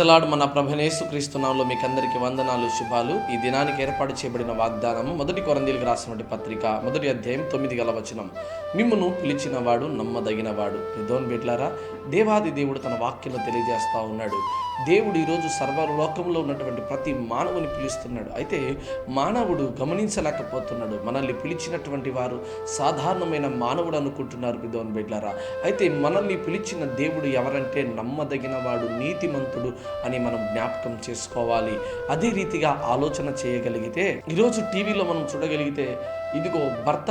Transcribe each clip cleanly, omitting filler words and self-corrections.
Praise మన ప్రభువైన యేసుక్రీస్తు నామములో మీకు అందరికీ వందనాలు, శుభాలు. ఈ దినానికి ఏర్పాటు చేయబడిన వాగ్దానము 1 కొరింథీయులకు రాసినటువంటి పత్రిక 1వ అధ్యాయం 9వ వచనం. మిమ్మును పిలిచినవాడు నమ్మదగినవాడు. దేవుని బిడ్డలారా, దేవాది దేవుడు తన వాక్యను తెలియజేస్తూ ఉన్నాడు. దేవుడు ఈరోజు సర్వలోకంలో ఉన్నటువంటి ప్రతి మానవుని పిలుస్తున్నాడు. అయితే మానవుడు గమనించలేకపోతున్నాడు. మనల్ని పిలిచినటువంటి వారు సాధారణమైన మానవుడు అనుకుంటున్నారు. దేవుని బిడ్డలారా, అయితే మనల్ని పిలిచిన దేవుడు ఎవరంటే నమ్మదగిన వాడు, నీతిమంతుడు అని మనం జ్ఞాపకం చేసుకోవాలి. అదే రీతిగా ఆలోచన చేయగలిగితే ఈరోజు టీవీలో మనం చూడగలిగితే ఇదిగో భర్త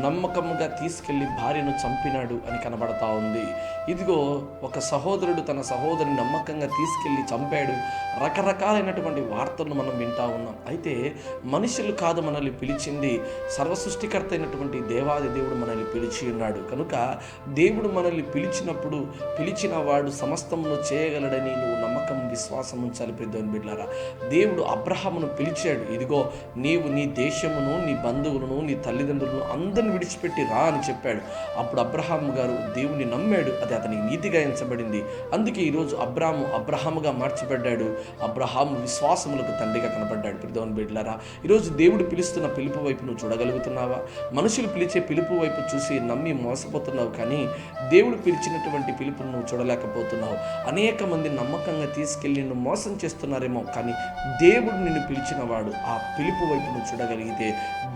నమ్మకముగా తీసుకెళ్లి భార్యను చంపినాడు అని కనబడతా ఉంది. ఇదిగో ఒక సహోదరుడు తన సహోదరుని నమ్మకంగా తీసుకెళ్లి చంపాడు. రకరకాలైనటువంటి వార్తలను మనం వింటా ఉన్నాం. అయితే మనుషులు కాదు మనల్ని పిలిచింది, సర్వసృష్టికర్త అయినటువంటి దేవాది దేవుడు మనల్ని పిలిచి ఉన్నాడు. కనుక దేవుడు మనల్ని పిలిచినప్పుడు పిలిచిన వాడు సమస్తమును చేయగలడని నువ్వు నమ్మకం, విశ్వాసం ఉంచాలి. పెద్దోని బిడ్డలారా, దేవుడు అబ్రహామును పిలిచాడు. ఇదిగో నీవు నీ దేశమును, నీ బంధువులను, నీ తల్లిదండ్రులను అందరిని విడిచిపెట్టి రా అని చెప్పాడు. అప్పుడు అబ్రహాము గారు దేవుని నమ్మాడు. అది అతనికి నీతిగా ఎంచబడింది. అందుకే ఈరోజు అబ్రహాముగా మార్చబడ్డాడు. అబ్రహాము విశ్వాసములకు తండ్రిగా కనబడ్డాడు. పెద్దోని బిడ్డలారా, ఈరోజు దేవుడు పిలుస్తున్న పిలుపు వైపు నువ్వు చూడగలుగుతున్నావా? మనుషులు పిలిచే పిలుపు వైపు చూసి నమ్మి మోసపోతున్నావు, కానీ దేవుడు పిలిచినటువంటి పిలుపును నువ్వు చూడలేకపోతున్నావు. అనేక మంది నమ్మకంగా తీసుకెళ్ళి నిన్ను మోసం చేస్తున్నారేమో, కానీ దేవుడు నిన్ను పిలిచిన వాడు. ఆ పిలుపు వైపు నువ్వు చూడగలిగితే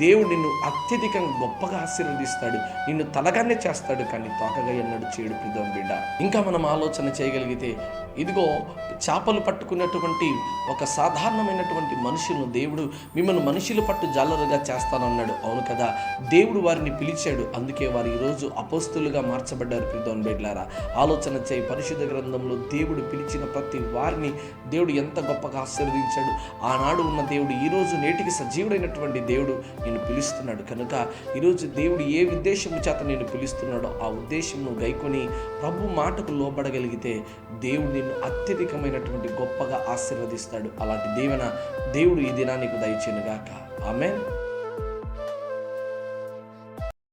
దేవుడు నిన్ను అత్యధికంగా గొప్పగా ఆశీర్వదిస్తాడు. నిన్ను తలగానే చేస్తాడు, కానీ తోకగా ఎన్నడు చేయడు. ప్రియం బిడ్డ, ఇంకా మనం ఆలోచన చేయగలిగితే ఇదిగో చేపలు పట్టుకున్నటువంటి ఒక సాధారణమైనటువంటి మనుషులను దేవుడు మిమ్మల్ని మనుషులు పట్టు జాలరుగా చేస్తానన్నాడు. అవును కదా, దేవుడు వారిని పిలిచాడు. అందుకే వారు ఈరోజు అపోస్తులుగా మార్చబడ్డారు. ప్రియం బిడ్డలారా, ఆలోచన చేయి. పరిశుద్ధ గ్రంథంలో దేవుడు పిలిచిన ప్రతి వారిని దేవుడు ఎంత గొప్పగా ఆశీర్వదించాడు. ఆనాడు ఉన్న దేవుడు ఈరోజు నేటికి సజీవుడైనటువంటి దేవుడు నిన్ను పిలుస్తున్నాడు. కనుక ఈరోజు దేవుడు ఏ ఉద్దేశం చేత నేను పిలుస్తున్నాడో ఆ ఉద్దేశం గైకొని ప్రభు మాటకు లోబడగలిగితే దేవుడు నిన్ను అత్యధికమైనటువంటి గొప్పగా ఆశీర్వదిస్తాడు. అలాంటి దీవెన దేవుడు ఈ దినానికి దయచేయునుగాక. ఆమేన్.